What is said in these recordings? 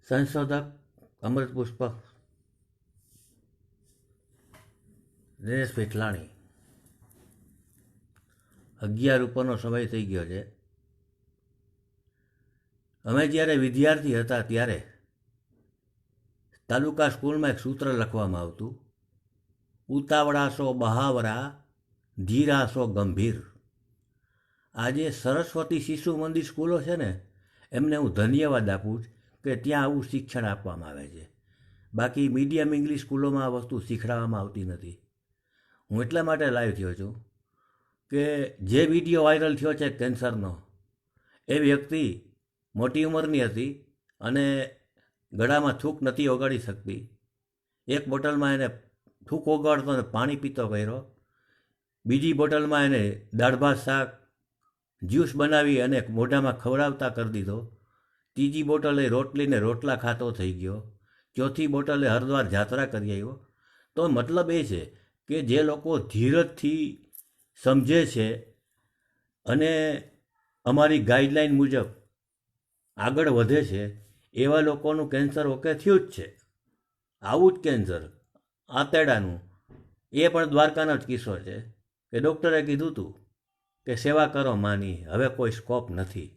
સંશોધક અમૃત પુષ્પ દિનેશ પેટલાણી 11 ઉપરનો સમય થઈ ગયો છે. અમે જ્યારે વિદ્યાર્થી હતા ત્યારે તાલુકા સ્કૂલમાં એક સૂત્ર લખવામાં આવતું, ઉતાવળાશો બહાવરા ધીરાશો ગંભીર. આજે સરસ્વતી શિશુ મંદિર સ્કૂલો છે ને, એમને હું ધન્યવાદ આપું કે ત્યાં આવું શિક્ષણ આપવામાં આવે છે. બાકી મીડિયમ ઇંગ્લિશ સ્કૂલોમાં આ વસ્તુ શીખડાવવામાં આવતી નથી. હું એટલા માટે લાઈવ થયો છું કે જે વિડીયો વાયરલ થયો છે કેન્સરનો, એ વ્યક્તિ મોટી ઉંમરની હતી અને ગળામાં થૂક નથી ઓગાળી શકતી. એક બોટલમાં એને થૂક ઓગાળતો અને પાણી પીતો કર્યો. બીજી બોટલમાં એને દાળ ભાત શાક જ્યુસ બનાવી અને મોઢામાં ખવડાવતા કરી દીધો. ત્રીજી બોટલે રોટલીને રોટલા ખાતો થઈ ગયો. ચોથી બોટલે હરિદ્વાર જાત્રા કરી આવ્યો. તો મતલબ એ છે કે જે લોકો ધીરજથી સમજે છે અને અમારી ગાઈડલાઈન મુજબ આગળ વધે છે, એવા લોકોનું કેન્સર ઓકે થયું જ છે. આવું જ કેન્સર આંતરડાનું, એ પણ દ્વારકાનો જ કિસ્સો છે કે ડૉક્ટરે કીધું હતું કે સેવા કરો માની, હવે કોઈ સ્કોપ નથી.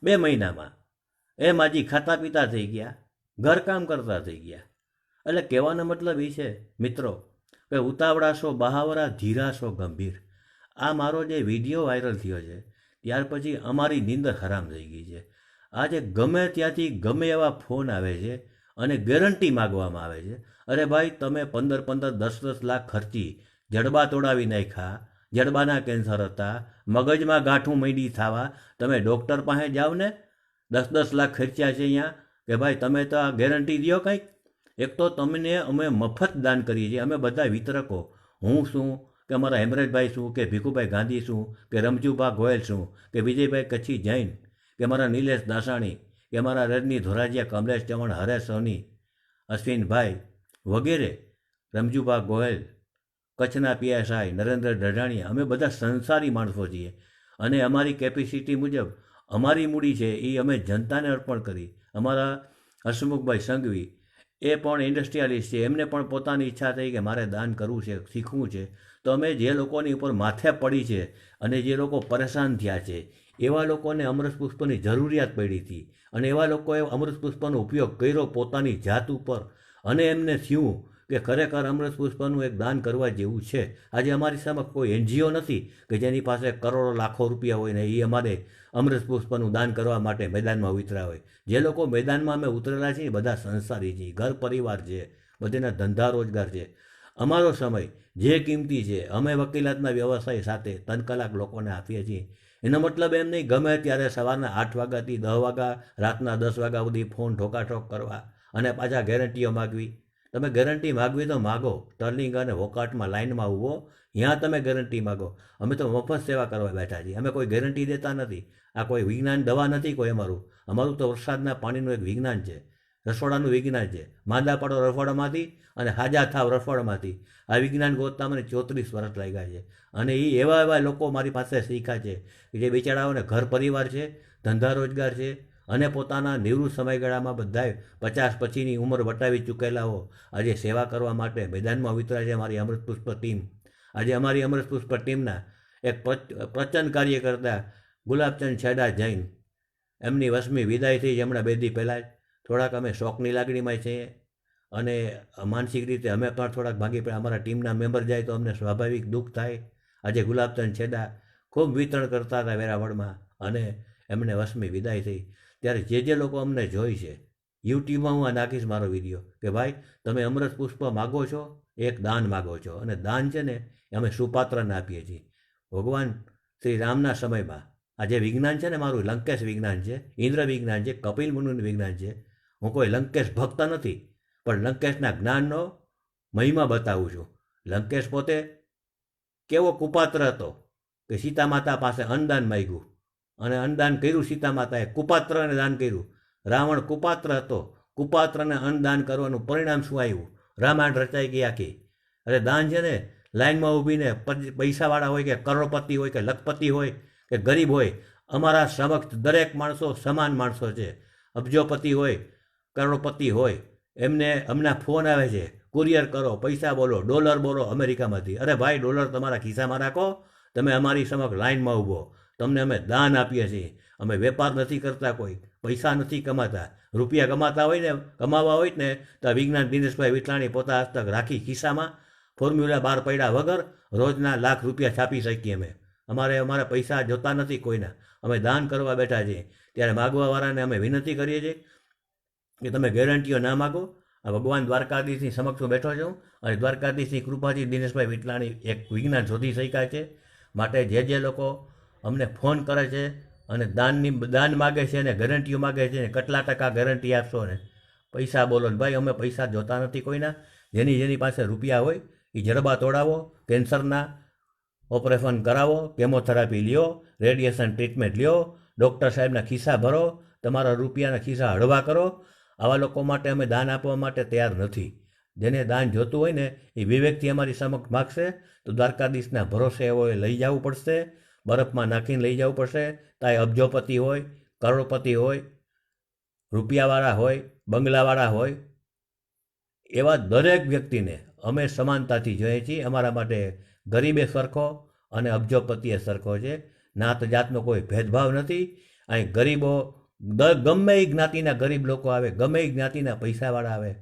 2 મહિનામાં એ માજી ખાતા પીતા થઈ ગયા, ઘરકામ કરતા થઈ ગયા. એટલે કહેવાનો મતલબ એ છે મિત્રો કે ઉતાવળાશો બહાવરા ધીરાશો ગંભીર. આ મારો જે વિડીયો વાયરલ થયો છે ત્યાર પછી અમારી નીંદર હરામ થઈ ગઈ છે. આજે ગમે ત્યાંથી ગમે એવા ફોન આવે છે અને ગેરંટી માગવામાં આવે છે. અરે ભાઈ, તમે 15-15, 10-10 લાખ ખર્ચી જડબા તોડાવી નાખ્યા, જડબાના કેન્સર હતા, મગજમાં ગાંઠું માંડી થવા, તમે ડૉક્ટર પાસે જાઓ ને, 10-10 લાખ ખર્ચ્યા છે અહીંયા, કે ભાઈ તમે તો આ ગેરંટી દો કંઈક. એક તો તમને અમે મફત દાન કરીએ છીએ, અમે બધા વિતરકો, હું શું કે અમારા હેમરેજભાઈ શું કે ભીખુભાઈ ગાંધી શું કે રમજુભા ગોયલ શું કે વિજયભાઈ કચ્છી જૈન કે અમારા નિલેશ દાસાણી કે અમારા રજની ધોરાજીયા, કમલેશ ચૌહાણ, હરેશ સોની, અશ્વિનભાઈ વગેરે, રમજુભા ગોયલ, કચ્છના પીએસઆઈ નરેન્દ્ર ડઢાણીયા, અમે બધા સંસારી માણસો છીએ અને અમારી કેપેસિટી મુજબ અમારી મૂડી છે એ અમે જનતાને અર્પણ કરી. અમારા હસમુખભાઈ સંઘવી એ પણ ઇન્ડસ્ટ્રીયાલિસ્ટ છે, એમને પણ પોતાની ઈચ્છા થઈ કે મારે દાન કરવું છે, શીખવું છે. તો અમે જે લોકોની ઉપર માથે પડી છે અને જે લોકો પરેશાન થયા છે, એવા લોકોને અમૃત પુષ્પની જરૂરિયાત પડી હતી અને એવા લોકોએ અમૃત પુષ્પનો ઉપયોગ કર્યો પોતાની જાત ઉપર અને એમને થયું કે ખરેખર અમૃત પુષ્પનું એક દાન કરવા જેવું છે. આજે અમારી સામે કોઈ એનજીઓ નથી કે જેની પાસે કરોડો લાખો રૂપિયા હોય ને એ અમારે અમૃત પુષ્પનું દાન કરવા માટે મેદાનમાં ઉતર્યા હોય. જે લોકો મેદાનમાં અમે ઉતરેલા છીએ બધા સંસારી છીએ, ઘર પરિવાર છે, બધાના ધંધા રોજગાર છે. અમારો સમય જે કિંમતી છે અમે વકીલાતના વ્યવસાય સાથે 3 કલાક લોકોને આપીએ છીએ. એનો મતલબ એમ નહીં ગમે ત્યારે સવારના 8 વાગ્યાથી 10 વાગ્યા, રાતના 10 વાગ્યા સુધી ફોન ઠોકાઠોક કરવા અને પાછા ગેરંટીઓ માગવી. તમે ગેરંટી માગવી તો માગો, ટર્નિંગ અને વોકાટમાં લાઇનમાં ઊભો, ત્યાં તમે ગેરંટી માગો. અમે તો મફત સેવા કરવા બેઠા છીએ, અમે કોઈ ગેરંટી દેતા નથી. આ કોઈ વિજ્ઞાન દવા નથી કોઈ અમારું તો વરસાદના પાણીનું એક વિજ્ઞાન છે, રસોડાનું વિજ્ઞાન છે. માંદા પડો રસોડામાંથી અને હાજા થાવ રસોડામાંથી. આ વિજ્ઞાન ગોતતા મને 34 વર્ષ લાગ્યા છે અને એ એવા લોકો મારી પાસે શીખ્યા છે કે જે બિચારાઓને ઘર પરિવાર છે, ધંધા રોજગાર છે અને પોતાના નિવૃત્ત સમયગાળામાં બધાએ 50 પછીની ઉંમર વટાવી ચૂકેલાઓ આજે સેવા કરવા માટે મેદાનમાં ઉતર્યા છે. અમારી અમૃત પુષ્પ ટીમ, આજે અમારી અમૃત પુષ્પ ટીમના એક પ્રચંડ કાર્ય કરતા ગુલાબચંદ છેડા જૈન, એમની 8મી વિદાય થઈ હમણાં 2 દી પહેલાં જ. થોડાક અમે શોકની લાગણીમાં છીએ અને માનસિક રીતે અમે પણ થોડાક ભાગી પડ્યા. અમારા ટીમના મેમ્બર જાય તો અમને સ્વાભાવિક દુઃખ થાય. આજે ગુલાબચંદ છેડા ખૂબ વિતરણ કરતા હતા વેરાવળમાં અને એમને 8મી વિદાય થઈ. ત્યારે જે લોકો અમને જોઈ છે યુટ્યુબમાં હું આ નાખીશ મારો વિડીયો કે ભાઈ તમે અમૃત પુષ્પ માગો છો, એક દાન માગો છો અને દાન છે ને અમે સુપાત્રને આપીએ છીએ. ભગવાન શ્રી રામના સમયમાં આ જે વિજ્ઞાન છે ને મારું લંકેશ વિજ્ઞાન છે, ઇન્દ્ર વિજ્ઞાન છે, કપિલ મુનિનું વિજ્ઞાન છે. હું કોઈ લંકેશ ભક્ત નથી પણ લંકેશના જ્ઞાનનો મહિમા બતાવું છું. લંકેશ પોતે કેવો કુપાત્ર હતો કે સીતા માતા પાસે અન્નદાન માગ્યું અને અન્નદાન કર્યું, સીતા માતાએ કુપાત્રને દાન કર્યું. રાવણ કુપાત્ર હતો, કુપાત્રને અન્નદાન કરવાનું પરિણામ શું આવ્યું? રામાયણ રચાઈ ગઈ આખી. અરે દાન છે ને લાઇનમાં ઊભીને પૈસાવાળા હોય કે કરોડપતિ હોય કે લખપતિ હોય કે ગરીબ હોય, અમારા સમક્ષ દરેક માણસો સમાન માણસો છે. અબજોપતિ હોય કરોડપતિ હોય એમને હમણાં ફોન આવે છે, કુરિયર કરો, પૈસા બોલો, ડોલર બોલો અમેરિકામાંથી. અરે ભાઈ, ડોલર તમારા ખિસ્સામાં રાખો, તમે અમારી સમક્ષ લાઇનમાં ઊભો, તમને અમે દાન આપીએ છીએ. અમે વેપાર નથી કરતા, કોઈ પૈસા નથી કમાતા. રૂપિયા કમાવા હોય ને તો વિજ્ઞાન દિનેશભાઈ વિઠલાણી પોતા હસ્તક રાખી ખિસ્સામાં, ફોર્મ્યુલા બહાર પડ્યા વગર રોજના લાખ રૂપિયા છાપી શકીએ અમે. અમારા પૈસા જોતા નથી કોઈના, અમે દાન કરવા બેઠા છીએ. ત્યારે માગવાવાળાને અમે વિનંતી કરીએ છીએ કે તમે ગેરંટીઓ ના માગો. આ ભગવાન દ્વારકાધીશની સમક્ષ હું બેઠો છું અને દ્વારકાધીશની કૃપાથી દિનેશભાઈ વિઠલાણી એક વિજ્ઞાન શોધી શક્યા છે. માટે જે લોકો અમને ફોન કરે છે અને દાન માગે છે અને ગેરંટીઓ માગે છે ને કેટલા ટકા ગેરંટી આપશો ને પૈસા બોલો ને ભાઈ, અમે પૈસા જોતા નથી કોઈના. જેની પાસે રૂપિયા હોય એ જડબા તોડાવો, કેન્સરના ઓપરેશન કરાવો, કેમોથેરાપી લ્યો, રેડિયેશન ટ્રીટમેન્ટ લ્યો, ડૉક્ટર સાહેબના ખિસ્સા ભરો, તમારા રૂપિયાના ખિસ્સા હળવા કરો. આવા લોકો માટે અમે દાન આપવા માટે તૈયાર નથી. જેને દાન જોતું હોય ને એ વિવેકથી અમારી સમક્ષ માગશે તો દ્વારકાધીશના ભરોસે એવો લઈ જવું પડશે, બરફમાં નાખીને લઈ જવું પડશે. તાય અબજોપતિ હોય, કરોડપતિ હોય, રૂપિયાવાળા હોય, બંગલાવાળા હોય, એવા દરેક વ્યક્તિને અમે સમાનતાથી જોઈએ છીએ. અમારા માટે ગરીબે સરખો અને અબજોપતિએ સરખો છે. નાત જાતનો કોઈ ભેદભાવ નથી. અહીં ગરીબો ગમે એ જ્ઞાતિના ગરીબ લોકો આવે, ગમે એ જ્ઞાતિના પૈસાવાળા આવે,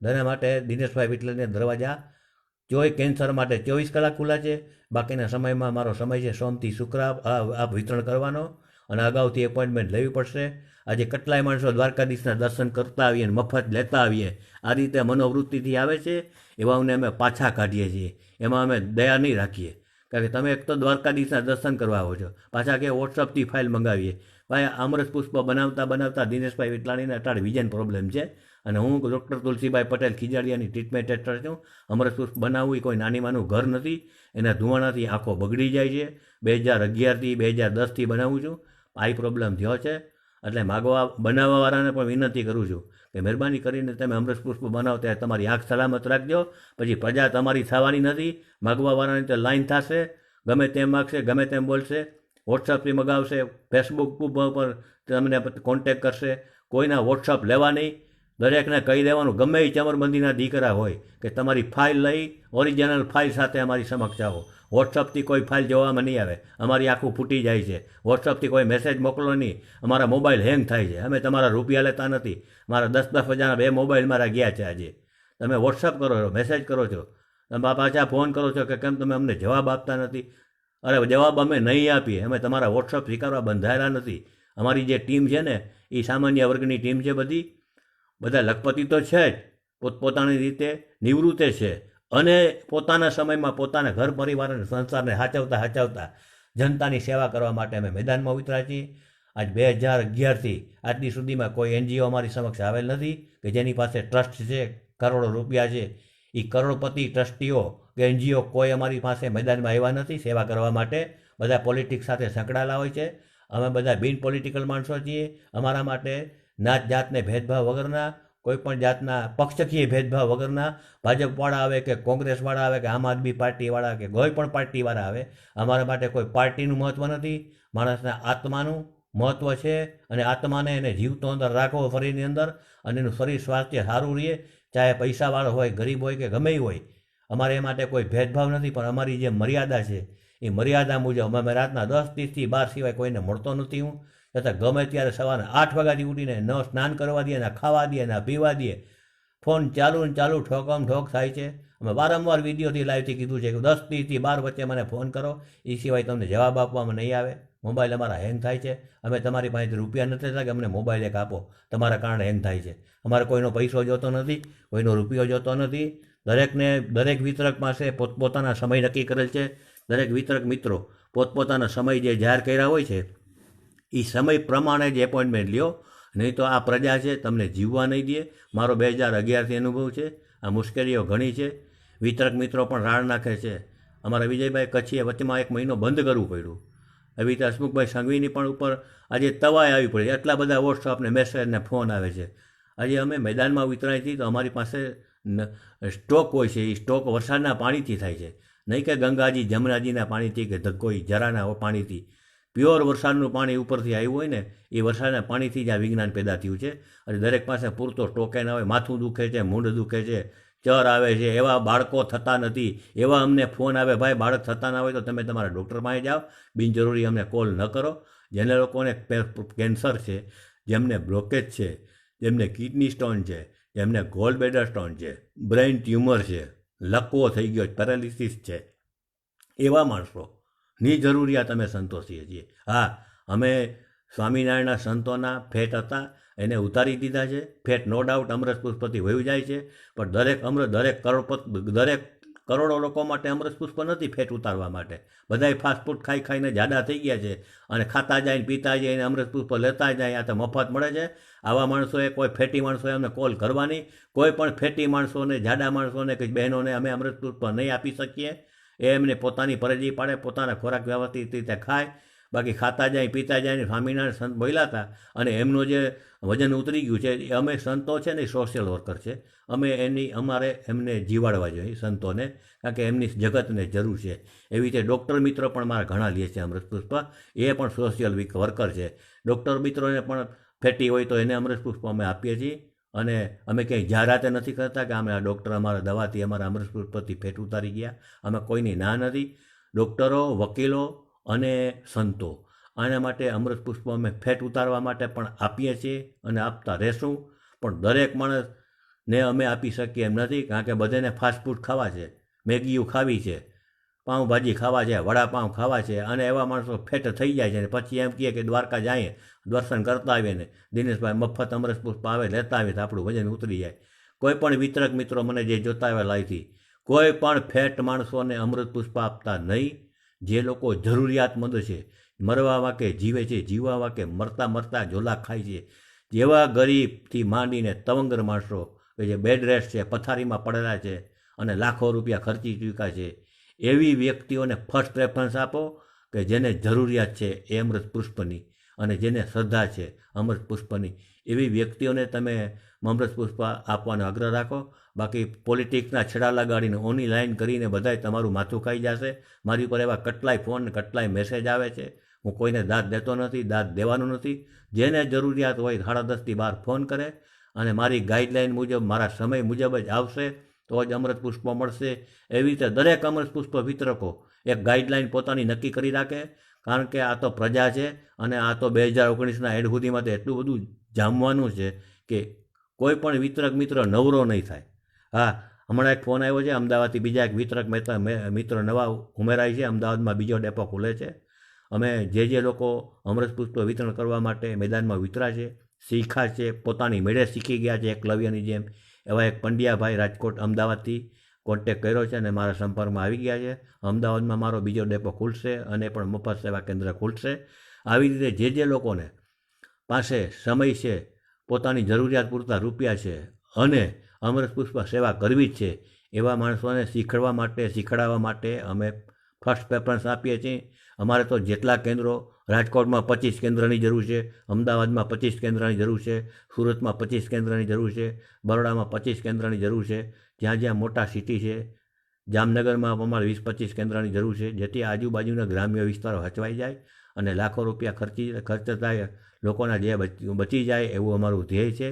તેના માટે દિનેશભાઈ વિઠલાણીના દરવાજા કેન્સર માટે 24 કલાક ખુલ્લા છે. બાકીના સમયમાં મારો સમય છે સોમથી શુક્ર આ વિતરણ કરવાનો અને અગાઉથી એપોઇન્ટમેન્ટ લેવી પડશે. આજે કેટલાય માણસો દ્વારકાધીશના દર્શન કરતા આવીએ અને મફત લેતા આવીએ, આ રીતે મનોવૃત્તિથી આવે છે. એવાઓને અમે પાછા કાઢીએ છીએ. એમાં અમે દયા નહીં રાખીએ. કારણ કે તમે એક તો દ્વારકાધીશના દર્શન કરવા આવો છો, પાછા કે વોટ્સઅપથી ફાઇલ મંગાવીએ. ભાઈ, અમૃત પુષ્પ બનાવતા દિનેશભાઈ વિઠલાણીને અટાળ વિઝન પ્રોબ્લેમ છે અને હું ડૉક્ટર તુલસીભાઈ પટેલ ખીજાડીયાની ટ્રીટમેન્ટ હેઠળ છું. અમૃત પુષ્પ બનાવવું એ કોઈ નાની માનું ઘર નથી. એના ધુવાણાથી આંખો બગડી જાય છે. 2011થી 2010થી બનાવું છું. આઈ પ્રોબ્લેમ થયો છે. એટલે બનાવવાવાળાને પણ વિનંતી કરું છું કે મહેરબાની કરીને તમે અમૃત પુષ્પ બનાવો ત્યારે તમારી આંખ સલામત રાખજો. પછી પ્રજા તમારી થવાની નથી. માગવાવાળાની તો લાઈન થશે, ગમે તેમ માગશે, ગમે તેમ બોલશે, વોટ્સઅપથી મગાવશે, ફેસબુક ઉપર તમને કોન્ટેક કરશે. કોઈના વોટ્સઅપ લેવા નહીં. દરેકને કહી દેવાનું, ગમે એ ચમરબંધીના દીકરા હોય કે તમારી ફાઇલ લઈ ઓરિજિનલ ફાઇલ સાથે અમારી સમક્ષ આવો. વોટ્સઅપથી કોઈ ફાઇલ જોવામાં નહીં આવે. અમારી આખું ફૂટી જાય છે. વોટ્સઅપથી કોઈ મેસેજ મોકલો નહીં, અમારા મોબાઈલ હેંગ થાય છે. અમે તમારા રૂપિયા લેતા નથી. મારા 10-10 હજારના 2 મોબાઈલ મારા ગયા છે. આજે તમે વોટ્સઅપ કરો છો, મેસેજ કરો છો, તમે પાછા ફોન કરો છો કે કેમ તમે અમને જવાબ આપતા નથી. અરે જવાબ અમે નહીં આપીએ. અમે તમારા વોટ્સઅપ સ્વીકારવા બંધાયેલા નથી. અમારી જે ટીમ છે ને એ સામાન્ય વર્ગની ટીમ છે. બધા લખપતિ તો છે જ, પોતપોતાની રીતે નિવૃત્તે છે અને પોતાના સમયમાં પોતાના ઘર પરિવાર અને સંસારને સાચવતા જનતાની સેવા કરવા માટે અમે મેદાનમાં ઉતર્યા છીએ. આજ 2011થી આજની સુધીમાં કોઈ એનજીઓ અમારી સમક્ષ આવેલ નથી કે જેની પાસે ટ્રસ્ટ છે, કરોડો રૂપિયા છે. એ કરોડપતિ ટ્રસ્ટીઓ કે એનજીઓ કોઈ અમારી પાસે મેદાનમાં આવ્યા નથી સેવા કરવા માટે. બધા પોલિટિક્સ સાથે સંકળાયેલા હોય છે. અમે બધા બિન પોલિટિકલ માણસો છીએ. અમારા માટે નાત જાતને ભેદભાવ વગરના, કોઈપણ જાતના પક્ષકીય ભેદભાવ વગરના, ભાજપવાળા આવે કે કોંગ્રેસવાળા આવે કે આમ આદમી પાર્ટીવાળા કે કોઈ પણ પાર્ટીવાળા આવે, અમારા માટે કોઈ પાર્ટીનું મહત્ત્વ નથી. માણસના આત્માનું મહત્ત્વ છે અને આત્માને એને જીવતો અંદર રાખવો શરીરની અંદર અને એનું શરીર સ્વાસ્થ્ય સારું રહે. ચાહે પૈસાવાળો હોય, ગરીબ હોય કે ગમે હોય, અમારે એ માટે કોઈ ભેદભાવ નથી. પણ અમારી જે મર્યાદા છે એ મર્યાદા મુજબ અમે રાતના 10:30થી 12 સિવાય કોઈને મળતો નથી. હું છતાં ગમે ત્યારે સવારે 8 વાગ્યાથી ઉઠીને ન સ્નાન કરવા દે, ના ખાવા દે, ના પીવા દે, ફોન ચાલુ ને ચાલુ ઠોકમ ઠોક થાય છે. અમે વારંવાર વિડીયોથી લાઈવથી કીધું છે કે 10:30થી 12 વચ્ચે મને ફોન કરો, એ સિવાય તમને જવાબ આપવામાં નહીં આવે. મોબાઈલ અમારા હેંગ થાય છે. અમે તમારી પાસેથી રૂપિયા નથી લેતા કે અમને મોબાઈલ એક આપો, તમારા કારણે હેંગ થાય છે. અમારે કોઈનો પૈસો જોતો નથી, કોઈનો રૂપિયો જોતો નથી. દરેક વિતરક પાસે પોતપોતાના સમય નક્કી કરેલ છે. દરેક વિતરક મિત્રો પોતપોતાના સમય જે જાહેર કર્યા હોય છે એ સમય પ્રમાણે જ એપોઇન્ટમેન્ટ લ્યો. નહીં તો આ પ્રજા છે તમને જીવવા નહીં દે. મારો 2011થી અનુભવ છે. આ મુશ્કેલીઓ ઘણી છે. વિતરક મિત્રો પણ રાડ નાખે છે. અમારા વિજયભાઈ કચ્છીએ વચ્ચેમાં 1 મહિનો બંધ કરવું પડ્યું. એવી રીતે હસમુખભાઈ સંઘવીની પણ ઉપર આજે તવાઈ આવી પડી. એટલા બધા વોટ્સઅપને મેસેજ ને ફોન આવે છે. આજે અમે મેદાનમાં ઉતરાઈ છીએ તો અમારી પાસે સ્ટોક હોય છે. એ સ્ટોક વરસાદના પાણીથી થાય છે, નહીં કે ગંગાજી જમનાજીના પાણીથી કે કોઈ જરાના પાણીથી. પ્યોર વરસાદનું પાણી ઉપરથી આવ્યું હોય ને એ વરસાદના પાણીથી જ આ વિજ્ઞાન પેદા થયું છે. અને દરેક પાસે પૂરતો સ્ટોકે ના હોય, માથું દુખે છે, મૂંઢ દુખે છે, ચર આવે છે, એવા બાળકો થતા નથી. એવા અમને ફોન આવે, ભાઈ બાળક થતા ના હોય તો તમે તમારા ડૉક્ટર પાસે જાઓ, બિનજરૂરી અમને કોલ ન કરો. જેને લોકોને કેન્સર છે, જેમને બ્લોકેજ છે, જેમને કિડની સ્ટોન છે, જેમને ગોલ બ્લેડર સ્ટોન છે, બ્રેઇન ટ્યુમર છે, લકવો થઈ ગયો, પેરાલિસિસ છે, એવા માણસોની જરૂરિયાત અમે સંતોષીએ છીએ. હા, અમે સ્વામિનારાયણના સંતોના ફેટ હતા એને ઉતારી દીધા છે. ફેટ નો ડાઉટ અમૃત પુષ્પથી વયું જાય છે, પણ દરેક કરોડો લોકો માટે અમૃત પુષ્પ નથી ફેટ ઉતારવા માટે. બધાય ફાસ્ટફૂડ ખાઈ ખાઈને જાડા થઈ ગયા છે અને ખાતા જાય પીતા જાય ને અમૃત પુષ્પ લેતા જાય. આ તો મફત મળે છે. આવા માણસોએ, કોઈ ફેટી માણસોએ અમને કોલ કરવાની. કોઈ પણ ફેટી માણસોને, જાડા માણસોને કે બહેનોને અમે અમૃત પુષ્પ નહીં આપી શકીએ. એ એમને પોતાની ફરજી પાડે, પોતાના ખોરાક વ્યવસ્થિત રીતે ખાય. બાકી ખાતા જાય પીતા જાય ને સ્વામિનારાયણ સંત બોલ્યા હતા અને એમનું જે વજન ઉતરી ગયું છે, એ અમે સંતો છે ને એ સોશિયલ વર્કર છે. અમારે એમને જીવાડવા જોઈએ સંતોને, કારણ કે એમની જગતને જરૂર છે. એવી રીતે ડૉક્ટર મિત્રો પણ મારા ઘણા લે છે અમૃત પુષ્પ, એ પણ સોશિયલ વર્કર છે. ડૉક્ટર મિત્રોને પણ ફેટી હોય તો એને અમૃત પુષ્પ અમે આપીએ છીએ. અને અમે ક્યાંય જાહેરાત નથી કરતા કે અમે આ ડૉક્ટર અમારા દવાથી અમારા અમૃત પુષ્પથી ફેટ ઉતારી ગયા. અમે કોઈની ના નથી. ડૉક્ટરો, વકીલો અને સંતો, આના માટે અમૃત પુષ્પ અમે ફેટ ઉતારવા માટે પણ આપીએ છીએ અને આપતા રહેશું. પણ દરેક માણસને અમે આપી શકીએ એમ નથી, કારણ કે બધાને ફાસ્ટફૂડ ખાવા છે, મેગીઓ ખાવી છે, પાઉંભાજી ખાવા છે, વડાપાઉં ખાવા છે, અને એવા માણસો ફેટ થઈ જાય છે ને પછી એમ કહે કે દ્વારકા જઈએ, દર્શન કરતા આવીએ ને દિનેશભાઈ મફત અમૃત પુષ્પ આવે લેતા આવીએ તો આપણું વજન ઉતરી જાય. કોઈ પણ વિતરક મિત્રો મને જે જોતા આવ્યા લાઈથી, કોઈ પણ ફેટ માણસોને અમૃત પુષ્પ આપતા નહીં. જે લોકો જરૂરિયાતમંદ છે, મરવા વાકે જીવે છે, જીવવા વાકે મરતા મરતા ઝોલા ખાય છે, જેવા ગરીબથી માંડીને તવંગર માણસો કે જે બેડ રેસ્ટ છે, પથારીમાં પડેલા છે અને લાખો રૂપિયા ખર્ચી ચૂક્યા છે, એવી વ્યક્તિઓને ફર્સ્ટ પ્રેફરન્સ આપો કે જેને જરૂરિયાત છે એ અમૃત પુષ્પની, અને જેને શ્રદ્ધા છે અમૃત પુષ્પની, એવી વ્યક્તિઓને તમે અમૃત પુષ્પ આપવાનો આગ્રહ રાખો. બાકી પોલિટિક્સના છેડા લગાડીને ઓની લાઈન કરીને બધાય તમારું માથું ખાઈ જશે. મારી ઉપર એવા કેટલાય ફોન, કેટલાય મેસેજ આવે છે. હું કોઈને દાદ દેતો નથી, દાદ દેવાનું નથી. જેને જરૂરિયાત હોય 10:30થી 12 ફોન કરે અને મારી ગાઈડલાઈન મુજબ, મારા સમય મુજબ જ આવશે તો જ અમૃત પુષ્પ મળશે. એવી રીતે દરેક અમૃત પુષ્પ વિતરકો એક ગાઈડલાઈન પોતાની નક્કી કરી રાખે, કારણ કે આ તો પ્રજા છે અને આ તો 2019ના એડ સુધીમાં તો એટલું બધું જામવાનું છે કે કોઈ પણ વિતરક મિત્ર નવરો નહીં થાય. હા, હમણાં એક ફોન આવ્યો છે અમદાવાદથી, બીજા એક વિતરક મિત્ર નવા ઉમેરાય છે. અમદાવાદમાં બીજો ડેપો ખુલે છે. અમે જે લોકો અમૃત પુષ્પ વિતરણ કરવા માટે મેદાનમાં વિતરા છે, શીખ્યા છે, પોતાની મેળે શીખી ગયા છે એકલવ્યની જેમ, એવા એક પંડ્યાભાઈ રાજકોટ અમદાવાદથી કોન્ટેક કર્યો છે અને મારા સંપર્કમાં આવી ગયા છે. અમદાવાદમાં મારો બીજો ડેપો ખુલશે અને પણ મફત સેવા કેન્દ્ર ખુલશે. આવી રીતે જે લોકોને પાસે સમય છે, પોતાની જરૂરિયાત પૂરતા રૂપિયા છે અને અમૃત પુષ્પ સેવા કરવી જ છે, એવા માણસોને શીખડાવવા માટે અમે ફર્સ્ટ પ્રેફરન્સ આપીએ છીએ. અમારે તો જેટલા કેન્દ્રો, રાજકોટમાં 25 કેન્દ્રની જરૂર છે, અમદાવાદમાં 25 કેન્દ્રની જરૂર છે, સુરતમાં 25 કેન્દ્રની જરૂર છે, બરોડામાં 25 કેન્દ્રની જરૂર છે, જ્યાં મોટા સિટી છે, જામનગરમાં અમારે 20-25 કેન્દ્રની જરૂર છે, જેથી આજુબાજુના ગ્રામ્ય વિસ્તારો હચવાઈ જાય અને લાખો રૂપિયા ખર્ચ થાય, લોકોના જે બચી જાય એવું અમારું ધ્યેય છે.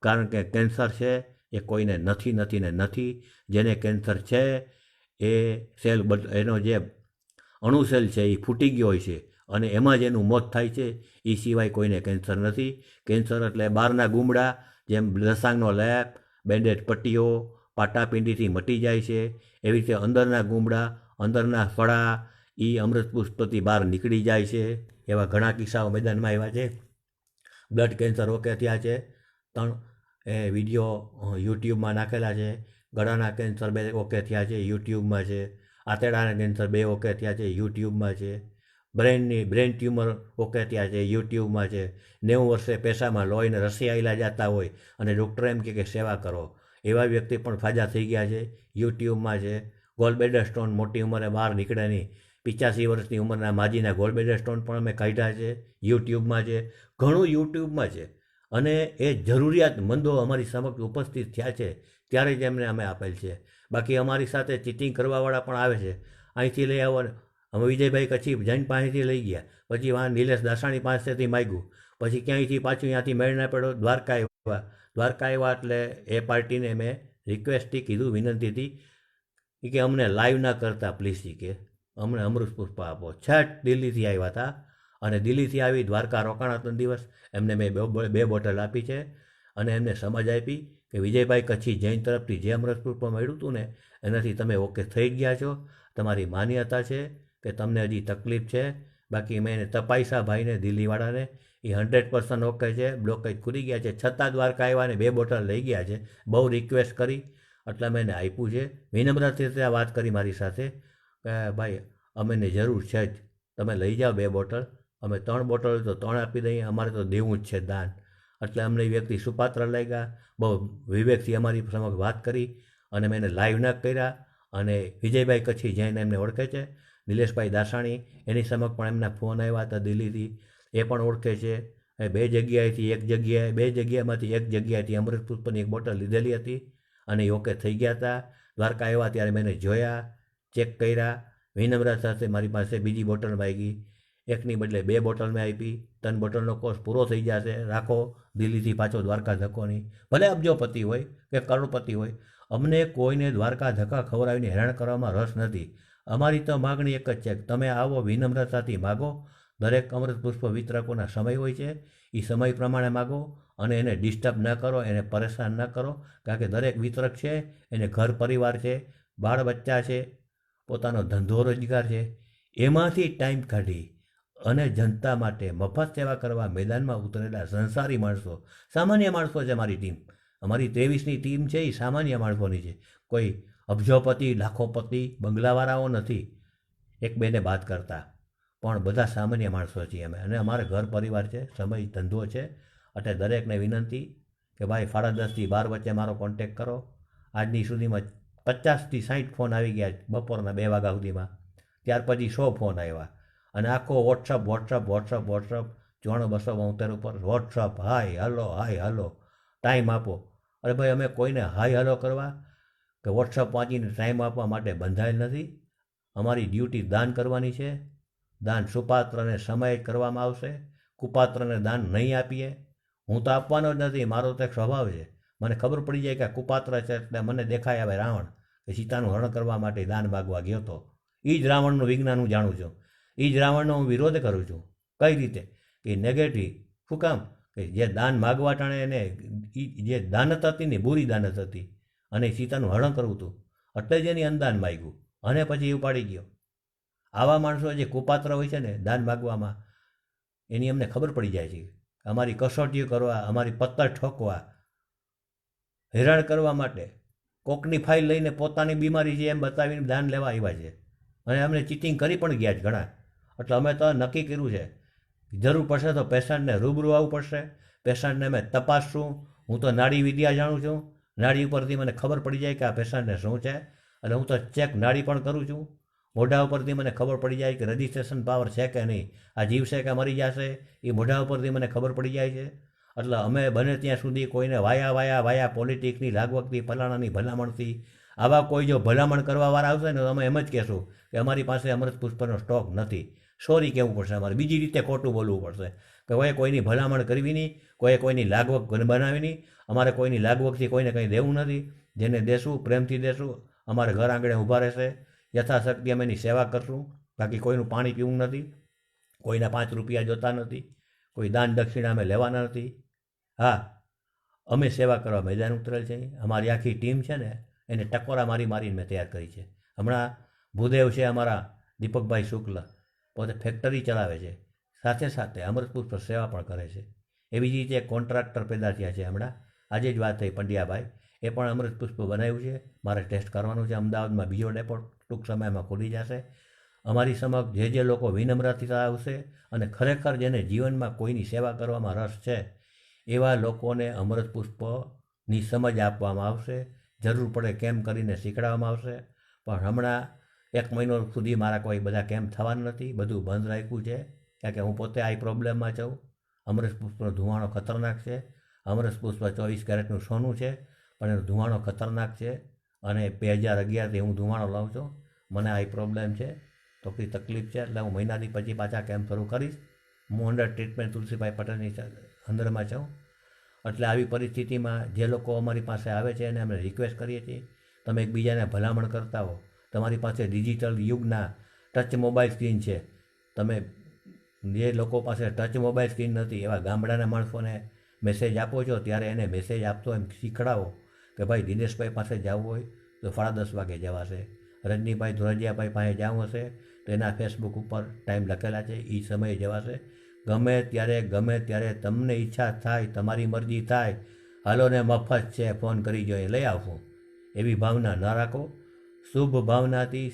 કારણ કે કેન્સર છે એ કોઈને નથી. જેને કેન્સર છે એ સેલ, એનો જે અણુસેલ છે એ ફૂટી ગયો હોય છે અને એમાં જ એનું મોત થાય છે. એ સિવાય કોઈને કેન્સર નથી. કેન્સર એટલે બહારના ગુમડા, જેમ લસાંગનો લેપ, બેન્ડેજ પટ્ટીઓ, પાટાપિંડીથી મટી જાય છે, એવી રીતે અંદરના ગુમડા, અંદરના ફળા એ અમૃત પુષ્પથી બહાર નીકળી જાય છે. એવા ઘણા કિસ્સાઓ મેદાનમાં આવ્યા છે. બ્લડ કેન્સર ઓકે થયા છે, 3 વિડીયો યુટ્યુબમાં નાખેલા છે. ગળાના કેન્સર 2 ઓકે થયા છે, યુટ્યુબમાં છે. આંતરડાના કેન્સર 2 ઓકે થયા છે, યુટ્યુબમાં છે. બ્રેન ટ્યુમર ઓકે થયા છે, યુટ્યુબમાં છે. 90 વર્ષે પેશામાં લોહીને રસી આવેલા જતા હોય અને ડૉક્ટર એમ કે સેવા કરો, એવા વ્યક્તિ પણ ફાયદા થઈ ગયા છે, યુટ્યુબમાં છે. ગોલબ્લેડર સ્ટોન મોટી ઉંમરે બહાર નીકળે નહીં, 85 વર્ષની ઉંમરના માજીના ગોલબ્લેડર સ્ટોન પણ અમે કાઢ્યા છે, યુટ્યુબમાં છે. ઘણું યુટ્યુબમાં છે અને એ જરૂરિયાતમંદો અમારી સમક્ષ ઉપસ્થિત થયા છે ત્યારે જ એમને અમે આપેલ છે. બાકી અમારી સાથે ચીટિંગ કરવાવાળા પણ આવે છે. અહીંથી લઈ આવો, અમે વિજયભાઈ કચ્છી જૈન પાસેથી લઈ ગયા, પછી વાં નિલેશ દાસાણી પાસેથી માગ્યું, પછી ક્યાંયથી પાછું ત્યાંથી મેળ ના પડ્યો, દ્વારકા આવ્યા. દ્વારકા આવ્યા એટલે એ પાર્ટીને મેં રિક્વેસ્ટથી કીધું, વિનંતીથી કે અમને લાઈવ ના કરતા પ્લીઝ, કે અમને અમૃત પુષ્પ આપો. છઠ દિલ્હીથી આવ્યા હતા અને દિલ્હીથી આવી દ્વારકા રોકાણા 3 દિવસ. એમને મેં 2 બોટલ આપી છે અને એમને સમજ આપી કે વિજયભાઈ કચ્છી જૈન તરફથી જે અમૃત પુષ્પ મળ્યું હતું ને એનાથી તમે ઓકે થઈ ગયા છો, તમારી માન્યતા છે કે તમને હજી તકલીફ છે. બાકી મેં એને તપાઈસા ભાઈને દિલ્હીવાળાને, એ 100% ઓકે છે, બ્લોકેજ ખુલી ગયા છે, છતાં દ્વારકા આવ્યા ને 2 બોટલ લઈ ગયા છે. બહુ રિક્વેસ્ટ કરી એટલે મેં એને આપ્યું છે. વિનમ્રથી ત્યાં વાત કરી મારી સાથે કે ભાઈ અમને જરૂર છે જ, તમે લઈ જાઓ 2 બોટલ, અમે 3 બોટલ તો 3 આપી દઈએ, અમારે તો દેવું જ છે દાન. એટલે અમને એ વ્યક્તિ સુપાત્ર લાગ્યા, બહુ વિવેકથી અમારી સમક્ષ વાત કરી અને મેં એને લાઈવ ન કર્યા. અને વિજયભાઈ કચ્છી જૈન એમને ઓળખે છે, નિલેશભાઈ દાસાણી એની સમક્ષ પણ એમના ફોન આવ્યા હતા દિલ્હીથી, એ પણ ઓળખે છે. 2 જગ્યાએથી 1 જગ્યાએ, 2 જગ્યામાંથી 1 જગ્યાએથી અમૃત પુષ્પની 1 બોટલ લીધેલી હતી અને એ ઓકે થઈ ગયા હતા. દ્વારકા આવ્યા ત્યારે મેં એને જોયા, ચેક કર્યા, વિનમ્રતા સાથે મારી પાસે બીજી બોટલ માંગી, એકની બદલે 2 બોટલ મેં આપી. 3 બોટલનો કોર્સ પૂરો થઈ જશે, રાખો, દિલ્હીથી પાછો દ્વારકા ધક્કો નહીં. ભલે અબજોપતિ હોય કે કરોડપતિ હોય, અમને કોઈને દ્વારકા ધક્કા ખવડાવીને હેરાન કરવામાં રસ નથી. અમારી તો માગણી એક જ છે કે તમે આવો, વિનમ્રતાથી માગો. દરેક અમૃત પુષ્પ વિતરકોના સમય હોય છે, એ સમય પ્રમાણે માગો અને એને ડિસ્ટર્બ ન કરો, એને પરેશાન ન કરો. કારણ કે દરેક વિતરક છે એને ઘર પરિવાર છે, બાળ બચ્ચા છે, પોતાનો ધંધો રોજગાર છે, એમાંથી ટાઈમ કાઢી અને જનતા માટે મફત સેવા કરવા મેદાનમાં ઉતરેલા સંસારી માણસો, સામાન્ય માણસો છે. અમારી ટીમ, અમારી 23ની ટીમ છે એ સામાન્ય માણસોની છે, કોઈ અબજોપતિ લાખોપતિ બંગલાવાળાઓ નથી, એક બેને બાદ કરતા, પણ બધા સામાન્ય માણસો છીએ અમે. અને અમારે ઘર પરિવાર છે, સમય ધંધો છે. એટલે દરેકને વિનંતી કે ભાઈ 10:30થી 12 વચ્ચે મારો કોન્ટેક કરો. આજની સુધીમાં 50થી 60 ફોન આવી ગયા બપોરના 2 વાગ્યા સુધીમાં. ત્યાર પછી 100 ફોન આવ્યા અને આખો વોટ્સઅપ 94-272 ઉપર વોટ્સઅપ, હાય હલો, ટાઈમ આપો. અરે ભાઈ અમે કોઈને હાય હલો કરવા કે વોટ્સઅપ વાંચીને ટાઈમ આપવા માટે બંધાયેલ નથી. અમારી ડ્યુટી દાન કરવાની છે. દાન સુપાત્રને સમય કરવામાં આવશે, કુપાત્રને દાન નહીં આપીએ. હું તો આપવાનો જ નથી, મારો તો એક સ્વભાવ છે. મને ખબર પડી જાય કે કુપાત્ર છે એટલે મને દેખાય આવે રાવણ કે સીતાનું હરણ કરવા માટે દાન માગવા ગયો હતો. એ જ રાવણનું વિજ્ઞાન હું જાણું છું, એ જ રાવણનો હું વિરોધ કરું છું. કઈ રીતે કે નેગેટિવ, શું કામ કે જે દાન માગવા ટાણે એને જે દાનત હતી ને બુરી દાનત હતી અને સીતાનું હરણ કરવું હતું એટલે જ એની અંદાન માગ્યું અને પછી એ ઉપાડી ગયો. આવા માણસો જે કુપાત્ર હોય છે ને દાન માગવામાં, એની અમને ખબર પડી જાય છે. અમારી કસોટીઓ કરવા, અમારી પત્તર ઠોકવા, હેરાન કરવા માટે, કોકની ફાઇલ લઈને પોતાની બીમારી છે એમ બતાવીને દાન લેવા આવ્યા છે અને અમને ચીટિંગ કરી પણ ગયા છે ઘણા. એટલે અમે તો નક્કી કર્યું છે, જરૂર પડશે તો પેશન્ટને રૂબરૂ આવવું પડશે, પેશન્ટને અમે તપાસશું. હું તો નાડી વિદ્યા જાણું છું, નાડી ઉપરથી મને ખબર પડી જાય કે આ પેશન્ટને શું છે. અને હું તો ચેક નાડી પણ કરું છું, મોઢા ઉપરથી મને ખબર પડી જાય કે રજિસ્ટ્રેશન પાવર છે કે નહીં, આ જીવશે કે મરી જશે, એ મોઢા ઉપરથી મને ખબર પડી જાય છે. એટલે અમે બને ત્યાં સુધી કોઈને વાયા પોલિટિક્સની લાગવગથી, ફલાણાની ભલામણથી, આવા કોઈ જો ભલામણ કરવાવાળા આવશે ને તો અમે એમ જ કહેશું કે અમારી પાસે અમૃત પુષ્પનો સ્ટોક નથી. સોરી કહેવું પડશે, અમારે બીજી રીતે ખોટું બોલવું પડશે કે ભાઈ કોઈની ભલામણ કરવી નહીં, કોઈની લાગવગ બનાવી નહીં. અમારે કોઈની લાગવગથી કોઈને કંઈ દેવું નથી. જેને દેશું પ્રેમથી દેશું, અમારે ઘર આંગણે ઊભા રહેશે, યથાશક્તિ અમે એની સેવા કરશું. બાકી કોઈનું પાણી પીવું નથી, કોઈના 5 રૂપિયા જોતા નથી, કોઈ દાન દક્ષિણા અમે લેવાના નથી. હા, અમે સેવા કરવા મેદાન ઉતરેલ છે. અમારી આખી ટીમ છે ને એને ટકોરા મારીને મેં તૈયાર કરી છે. હમણાં ભૂદેવ છે અમારા દીપકભાઈ શુક્લ, પોતે ફેક્ટરી ચલાવે છે, સાથે સાથે અમૃત પુષ્પ સેવા પણ કરે છે. એવી જ રીતે કોન્ટ્રાક્ટર પેદા થયા છે. હમણાં આજે જ વાત થઈ પંડ્યાભાઈ, એ પણ અમૃત પુષ્પ બનાવ્યું છે. મારે ટેસ્ટ કરવાનું છે. અમદાવાદમાં બીજો ડેપો ટૂંક સમયમાં ખુલી જશે. અમારી સમક્ષ જે લોકો વિનમ્રથી આવશે અને ખરેખર જેને જીવનમાં કોઈની સેવા કરવામાં રસ છે એવા લોકોને અમૃત પુષ્પની સમજ આપવામાં આવશે. જરૂર પડે કેમ કરીને શીખડાવવામાં આવશે. પણ હમણાં 1 મહિનો સુધી મારા કોઈ બધા કેમ્પ થવાના નથી, બધું બંધ રાખ્યું છે. કારણ કે હું પોતે આઈ પ્રોબ્લેમમાં છું. અમૃત પુષ્પનો ધુમાડો ખતરનાક છે. અમૃત પુષ્પ 24 કેરેટનું સોનું છે, પણ એનો ધુમાડો ખતરનાક છે. અને 2011થી હું ધુમાડો લાવું છું. મને આઈ પ્રોબ્લેમ છે થોડી તકલીફ છે, એટલે હું મહિનાથી પછી પાછા કેમ્પ શરૂ કરીશ. હું અંડર ટ્રીટમેન્ટ તુલસીભાઈ પટેલની અંદરમાં છું. એટલે આવી પરિસ્થિતિમાં જે લોકો અમારી પાસે આવે છે એને અમે રિક્વેસ્ટ કરીએ છીએ, તમે એકબીજાને ભલામણ કરતા હો. તમારી પાસે ડિજિટલ યુગના ટચ મોબાઈલ સ્ક્રીન છે, તમે જે લોકો પાસે ટચ મોબાઈલ સ્ક્રીન નથી એવા ગામડાના માણસોને મેસેજ આપો છો, ત્યારે એને મેસેજ આપતો એમ શીખડાવો કે ભાઈ દિનેશભાઈ પાસે જવું હોય તો 10:30 વાગે જવાશે, રજનીભાઈ ધોરજીયાભાઈ પાસે જવું હશે તો એના ફેસબુક ઉપર ટાઈમ લખેલા છે, એ સમયે જવાશે. ગમે ત્યારે તમને ઈચ્છા થાય, તમારી મરજી થાય, હાલો ને મફત છે, ફોન કરી જોઈએ લઈ આવશું, એવી ભાવના ન રાખો. શુભ ભાવનાથી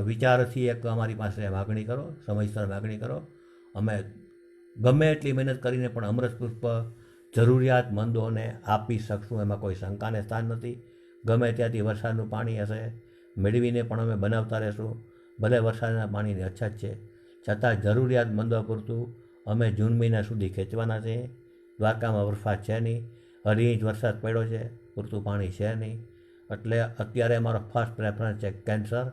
વિચારથી એક અમારી પાસે માગણી કરો, સમયસર માગણી કરો. અમે ગમે એટલી મહેનત કરીને પણ અમૃત પુષ્પ જરૂરિયાતમંદોને આપી શકશું, એમાં કોઈ શંકાને સ્થાન નથી. ગમે ત્યાંથી વરસાદનું પાણી હશે મેળવીને પણ અમે બનાવતા રહેશું. ભલે વરસાદના પાણીની અછત છે, છતાં જરૂરિયાતમંદો પૂરતું અમે જૂન મહિના સુધી ખેંચવાના છે. દ્વારકામાં વરસાદ છે નહીં, 2.5 ઇંચ વરસાદ પડ્યો છે, પૂરતું પાણી છે નહીં. એટલે અત્યારે અમારો ફર્સ્ટ પ્રેફરન્સ છે કેન્સર,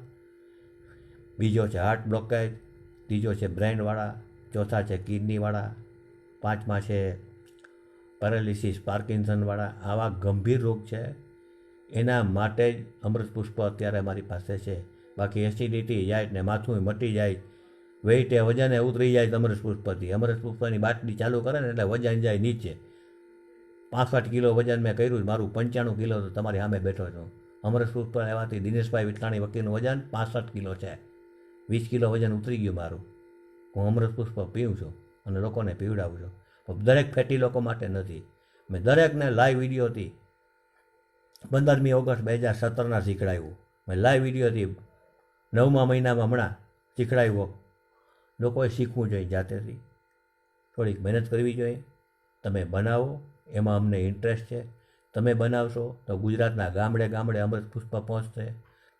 બીજો છે હાર્ટ બ્લોકેજ, ત્રીજો છે બ્રેનવાળા, ચોથા છે કિડનીવાળા, પાંચમા છે પેરાલિસિસ પાર્કિન્સનવાળા. આવા ગંભીર રોગ છે, એના માટે જ અમૃત પુષ્પ અત્યારે અમારી પાસે છે. બાકી એસિડિટી જાય ને માથું મટી જાય, વેઇટે વજને ઉતરી જાય અમૃત પુષ્પથી. અમૃત પુષ્પની બાટલી ચાલુ કરે ને એટલે વજન જાય નીચે. 65 કિલો વજન મેં કર્યું, મારું 95 કિલો તો તમારી સામે બેઠો છું. અમૃત પુષ્પ લેવાથી દિનેશભાઈ વિઠલાણી વકીલનું વજન 65 કિલો છે, 20 કિલો વજન ઉતરી ગયું મારું. હું અમૃત પુષ્પ પીઉં છું અને લોકોને પીવડાવું છું, પણ દરેક ફેટી લોકો માટે નથી. મેં દરેકને લાઈવ વિડીયોથી 15મી ઓગસ્ટ 2017 શીખડાવ્યું. મેં લાઈવ વિડીયોથી 9મા મહિનામાં હમણાં શીખડાવ્યો. લોકોએ શીખવું જોઈએ, જાતેથી થોડીક મહેનત કરવી જોઈએ. તમે બનાવો, એમાં અમને ઇન્ટરેસ્ટ છે. તમે બનાવશો તો ગુજરાતના ગામડે ગામડે અમૃત પુષ્પ પહોંચશે.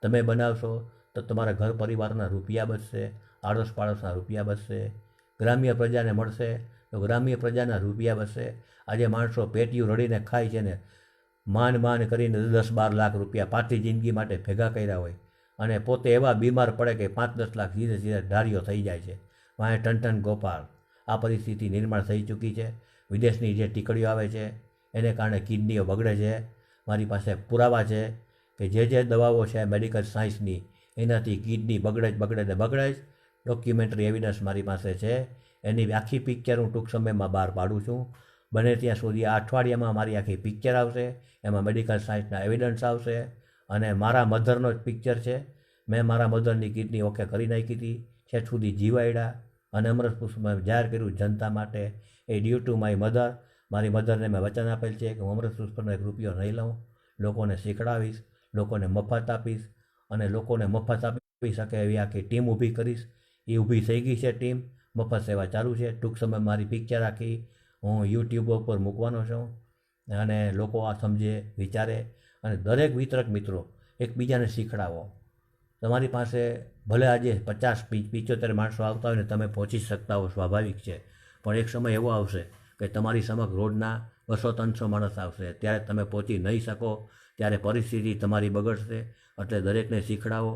તમે બનાવશો તો તમારા ઘર પરિવારના રૂપિયા બચશે, આડોશ પાડોશના રૂપિયા બચશે, ગ્રામ્ય પ્રજાને મળશે તો ગ્રામ્ય પ્રજાના રૂપિયા બચશે. આજે માણસો પેટીયું રડીને ખાય છે ને માંડ કરીને 10-12 લાખ રૂપિયા પાછી જિંદગી માટે ભેગા કર્યા હોય અને પોતે એવા બીમાર પડે કે 5-10 લાખ સીધે ધારીઓ થઈ જાય છે. વાંહે ટન ગોપાલ. આ પરિસ્થિતિ નિર્માણ થઈ ચૂકી છે. વિદેશની જે ટીકડીઓ આવે છે એને કારણે કિડનીઓ બગડે છે. મારી પાસે પુરાવા છે કે જે દવાઓ છે મેડિકલ સાયન્સની, એનાથી કિડની બગડે જ. ડોક્યુમેન્ટરી એવિડન્સ મારી પાસે છે. એની આખી પિક્ચર હું ટૂંક સમયમાં બહાર પાડું છું. બને ત્યાં સુધી આ અઠવાડિયામાં મારી આખી પિક્ચર આવશે, એમાં મેડિકલ સાયન્સના એવિડન્સ આવશે. અને મારા મધરનો જ પિક્ચર છે. મેં મારા મધરની કિડની ઓકે કરી નાખી હતી, છેક સુધી જીવાડ્યા અને અમૃત પુષ્પમાં જાહેર કર્યું જનતા માટે, એ ડ્યુ ટુ માય મધર. મારી મધરને મેં વચન આપેલ છે કે હું અમૃત પુષ્પનો 1 રૂપિયો નહીં લઉં, લોકોને શીખડાવીશ, લોકોને મફત આપીશ અને લોકોને મફત આપી શકે એવી આખી ટીમ ઊભી કરીશ. એ ઊભી થઈ ગઈ છે ટીમ, મફત સેવા ચાલુ છે. ટૂંક સમય મારી પિક્ચર આખી હું યુટ્યુબ ઉપર મૂકવાનો છું અને લોકો આ સમજે, વિચારે. અને દરેક વિતરક મિત્રો એકબીજાને શીખડાવો. તમારી પાસે ભલે આજે 50-75 માણસો આવતા હોય ને તમે પહોંચી શકતા હો, સ્વાભાવિક છે, પણ એક સમય એવો આવશે કે તમારી સમક્ષ રોડના 200-300 માણસ આવશે, ત્યારે તમે પહોંચી નહીં શકો, ત્યારે પરિસ્થિતિ તમારી બગડશે. એટલે દરેકને શીખડાવો.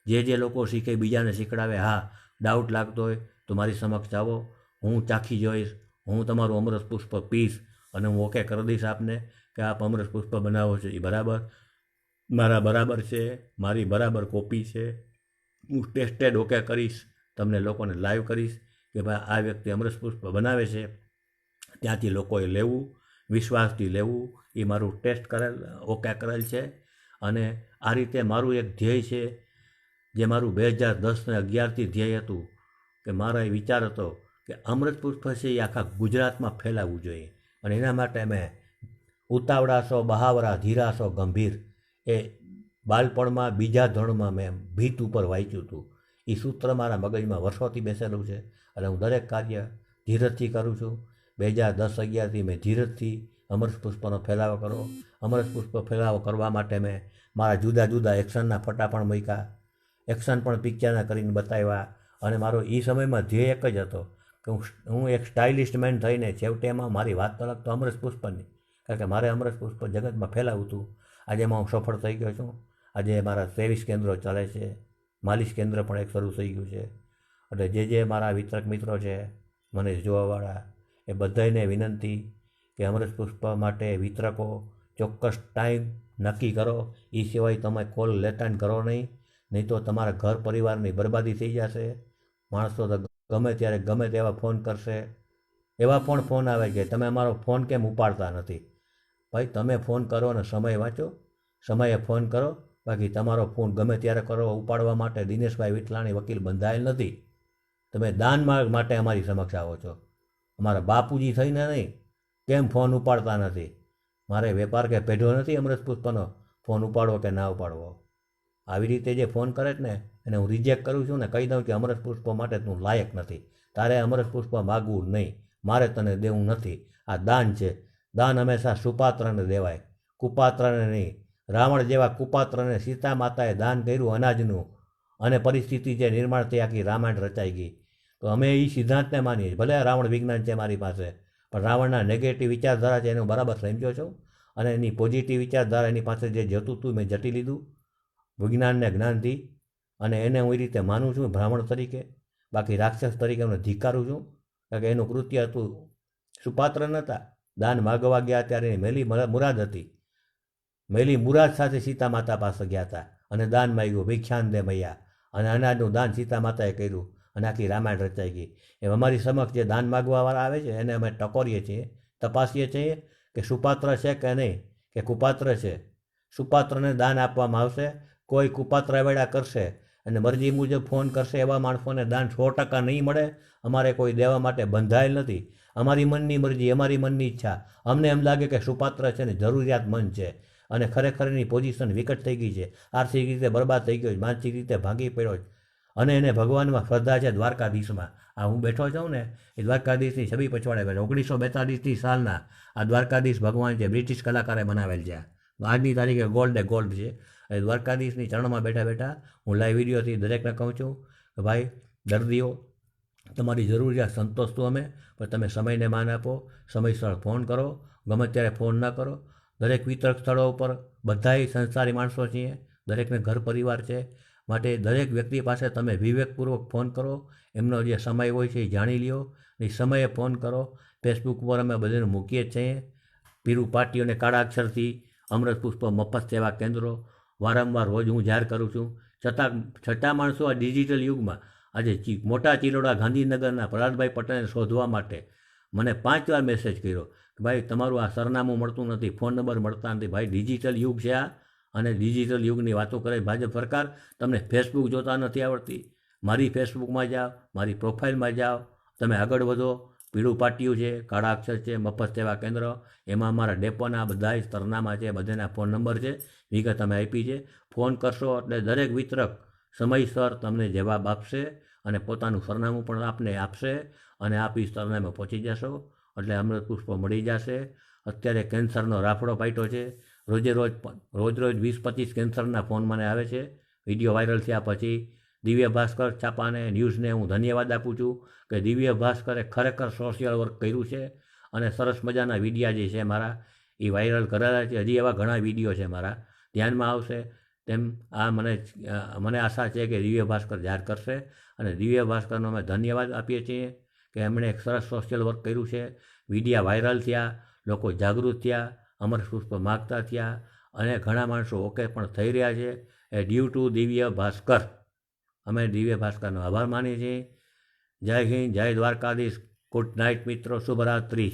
જે લોકો શીખે બીજાને શીખડાવે. હા, ડાઉટ લાગતો હોય તો મારી સમક્ષ આવો, હું ચાખી જોઈશ, હું તમારું અમૃત પુષ્પ પીશ અને હું ઓકે કરી દઈશ આપને કે આપ અમૃત પુષ્પ બનાવો છો એ બરાબર, મારા બરાબર છે, મારી બરાબર કોપી છે. હું ટેસ્ટેડ ઓકે કરીશ, તમને લોકોને લાઈવ કરીશ કે ભાઈ આ વ્યક્તિ અમૃત પુષ્પ બનાવે છે, ત્યાંથી લોકોએ લેવું, વિશ્વાસથી લેવું. એ મારું ટેસ્ટ કરેલ, ઓકે કરેલ છે. અને આ રીતે મારું એક ધ્યેય છે, જે મારું 2010 અને 2011થી ધ્યેય હતું કે મારો એ વિચાર હતો કે અમૃત પુષ્પ છે એ આખા ગુજરાતમાં ફેલાવવું જોઈએ. અને એના માટે મેં ઉતાવળાશો બહાવરા ધીરાશો ગંભીર એ બાળપણમાં બીજા ધોરણમાં મેં ભીત ઉપર વાંચ્યું હતું. એ સૂત્ર મારા મગજમાં વર્ષોથી બેસેલું છે અને હું દરેક કાર્ય ધીરજથી કરું છું. 2010-11થી મેં ધીરજથી અમૃત પુષ્પનો ફેલાવો કરો. અમૃત પુષ્પ ફેલાવો કરવા માટે મેં મારા જુદા જુદા એક્શનના ફટા પણ મૂક્યા, એક્શન પણ પિક્ચરના કરીને બતાવ્યા. અને મારો એ સમયમાં ધ્યેય એક જ હતો કે હું એક સ્ટાઇલિસ્ટ મેન થઈને છેવટે એમાં મારી વાત તો લગતો અમૃત પુષ્પની, કારણ કે મારે અમૃત પુષ્પ જગતમાં ફેલાવવું હતું. આજે એમાં હું સફળ થઈ ગયો છું. આજે મારા 23 કેન્દ્રો ચાલે છે. માલિશ કેન્દ્ર પણ એક શરૂ થઈ ગયું છે. એટલે જે મારા વિતરક મિત્રો છે મને જોવાવાળા, એ બધાને વિનંતી કે અમૃત પુષ્પ માટે વિતરકો ચોક્કસ ટાઈમ નક્કી કરો. એ સિવાય તમે કોલ લેતા કરો નહીં તો તમારા ઘર પરિવારની બરબાદી થઈ જશે. માણસો તો ગમે ત્યારે ગમે તેવા ફોન કરશે. એવા પણ ફોન આવે કે તમે અમારો ફોન કેમ ઉપાડતા નથી. ભાઈ તમે ફોન કરો અને સમય વાંચો, સમયે ફોન કરો. બાકી તમારો ફોન ગમે ત્યારે કરો ઉપાડવા માટે દિનેશભાઈ વિઠલાણી વકીલ બંધાયેલ નથી. તમે દાન માટે અમારી સમક્ષ આવો છો, અમારા બાપુજી થઈને નહીં. કેમ ફોન ઉપાડતા નથી? મારે વેપાર કે પેઢો નથી અમૃત પુષ્પનો ફોન ઉપાડવો કે ના ઉપાડવો. આવી રીતે જે ફોન કરે છે ને એને હું રિજેક્ટ કરું છું ને કહી દઉં કે અમૃત પુષ્પ માટે તું લાયક નથી. તારે અમૃત પુષ્પ માગવું નહીં, મારે તને દેવું નથી. આ દાન છે. દાન હંમેશા સુપાત્રને દેવાય, કુપાત્રને નહીં. રાવણ જેવા કુપાત્રને સીતા માતાએ દાન કર્યું અનાજનું, અને પરિસ્થિતિ જે નિર્માણ થઈ આખી રામાયણ રચાઈ ગઈ. તો અમે એ સિદ્ધાંતને માનીએ. ભલે રાવણ વિજ્ઞાન છે મારી પાસે, પણ રાવણના નેગેટિવ વિચારધારા છે એનું બરાબર સમજો છું. અને એની પોઝિટિવ વિચારધારા એની પાસે જે જતું હતું મેં જટી લીધું વિજ્ઞાનને જ્ઞાનથી, અને એને હું એ રીતે માનું છું બ્રાહ્મણ તરીકે. બાકી રાક્ષસ તરીકે હું ધિકારું છું, કારણ કે એનું કૃત્ય હતું સુપાત્ર નહોતા. દાન માગવા ગયા ત્યારે એની મેલી મુરાદ હતી. મેલી મુરાદ સાથે સીતા માતા પાસે ગયા હતા અને દાન માગ્યું, ભિક્ષાન દે મૈયા, અને અનાજનું દાન સીતા માતાએ કર્યું અને આખી રામાયણ રચાઈ ગઈ. એમ અમારી સમક્ષ જે દાન માગવાવાળા આવે છે એને અમે ટકોરીએ છીએ, તપાસીએ છીએ કે સુપાત્ર છે કે નહીં, કે કુપાત્ર છે. સુપાત્રને દાન આપવામાં આવશે. કોઈ કુપાત્ર વેળા કરશે અને મરજી મુજબ ફોન કરશે એવા માણસોને દાન 100% નહીં મળે. અમારે કોઈ દેવા માટે બંધાયેલ નથી. અમારી મનની મરજી, અમારી મનની ઈચ્છા. અમને એમ લાગે કે સુપાત્ર છે ને જરૂરિયાતમંદ છે અને ખરેખર એની પોઝિશન વિકટ થઈ ગઈ છે, આર્થિક રીતે બરબાદ થઈ ગયો છે, માનસિક રીતે ભાંગી પડ્યો છે, અને એને ભગવાનમાં શ્રદ્ધા છે દ્વારકાધીશમાં. આ હું બેઠો છું ને એ દ્વારકાધીશની છબી પછવાડે બેઠો. 1942 સાલના આ દ્વારકાધીશ ભગવાન છે, બ્રિટિશ કલાકારે બનાવેલ છે. આજની તારીખે ગોલ્ડ છે. એ દ્વારકાધીશની ચરણમાં બેઠા બેઠા હું લાઈવ વિડીયોથી દરેકને કહું છું કે ભાઈ દર્દીઓ, તમારી જરૂરિયાત સંતોષતું અમે, પણ તમે સમયને માન આપો, સમયસર ફોન કરો, ગમે ત્યારે ફોન ન કરો. દરેક વિતરક સ્થળો ઉપર બધાય સંસારી માણસો છીએ, દરેકને ઘર પરિવાર છે, માટે દરેક વ્યક્તિ પાસે તમે વિવેકપૂર્વક ફોન કરો. એમનો જે સમય હોય છે એ જાણી લ્યો, એ સમયે ફોન કરો. ફેસબુક ઉપર અમે બધાને મૂકીએ જ છીએ. પીરું પાટીઓને કાળા અક્ષરથી અમૃત પુષ્પ મફત સેવા કેન્દ્રો વારંવાર રોજ હું જાહેર કરું છું. છતાં માણસો આ ડિજિટલ યુગમાં આજે મોટા ચિલોડા ગાંધીનગરના પ્રહલાદભાઈ પટેલને શોધવા માટે મને 5 વાર મેસેજ કર્યો કે ભાઈ તમારું આ સરનામું મળતું નથી, ફોન નંબર મળતા નથી. ભાઈ ડિજિટલ યુગ છે આ, અને ડિજિટલ યુગની વાતો કરે ભાજપ સરકાર. તમને ફેસબુક જોતા નથી આવડતી? મારી ફેસબુકમાં જાઓ, મારી પ્રોફાઇલમાં જાઓ, તમે આગળ વધો. પીળું પાટિયું છે, કાળા અક્ષર છે, મફત સેવા કેન્દ્ર, એમાં મારા ડેપોના બધા સરનામા છે, બધાના ફોન નંબર છે, વિગત અમે આપી છે. ફોન કરશો એટલે દરેક વિતરક સમયસર તમને જવાબ આપશે અને પોતાનું સરનામું પણ આપને આપશે, અને આપી સરનામે પહોંચી જશો એટલે અમૃત પુષ્પ મળી જશે. અત્યારે કેન્સરનો રાફડો પાટ્યો છે. રોજ 20-25 કેન્સરના ફોન મને આવે છે. વિડીયો વાયરલ થયા પછી દિવ્ય ભાસ્કર છાપાને, ન્યૂઝને હું ધન્યવાદ આપું છું કે દિવ્ય ભાસ્કરે ખરેખર સોશિયલ વર્ક કર્યું છે અને સરસ મજાના વિડીયા જે છે મારા એ વાયરલ કરેલા છે. હજી એવા ઘણા વિડીયો છે મારા ધ્યાનમાં આવશે. તેમ આ મને આશા છે કે દિવ્ય ભાસ્કર જાહેર કરશે, અને દિવ્ય ભાસ્કરનો અમે ધન્યવાદ આપીએ છીએ કે એમણે એક સરસ સોશિયલ વર્ક કર્યું છે. વિડીયા વાયરલ થયા, લોકો જાગૃત થયા, અમૃત પુષ્પ માગતા થયા, અને ઘણા માણસો ઓકે પણ થઈ રહ્યા છે. એ ડ્યુ ટુ દિવ્ય ભાસ્કર. અમે દિવ્ય ભાસ્કરનો આભાર માનીએ છીએ. જય હિન્દ, જય દ્વારકાધીશ. ગુડ નાઇટ મિત્રો, શુભરાત્રિ.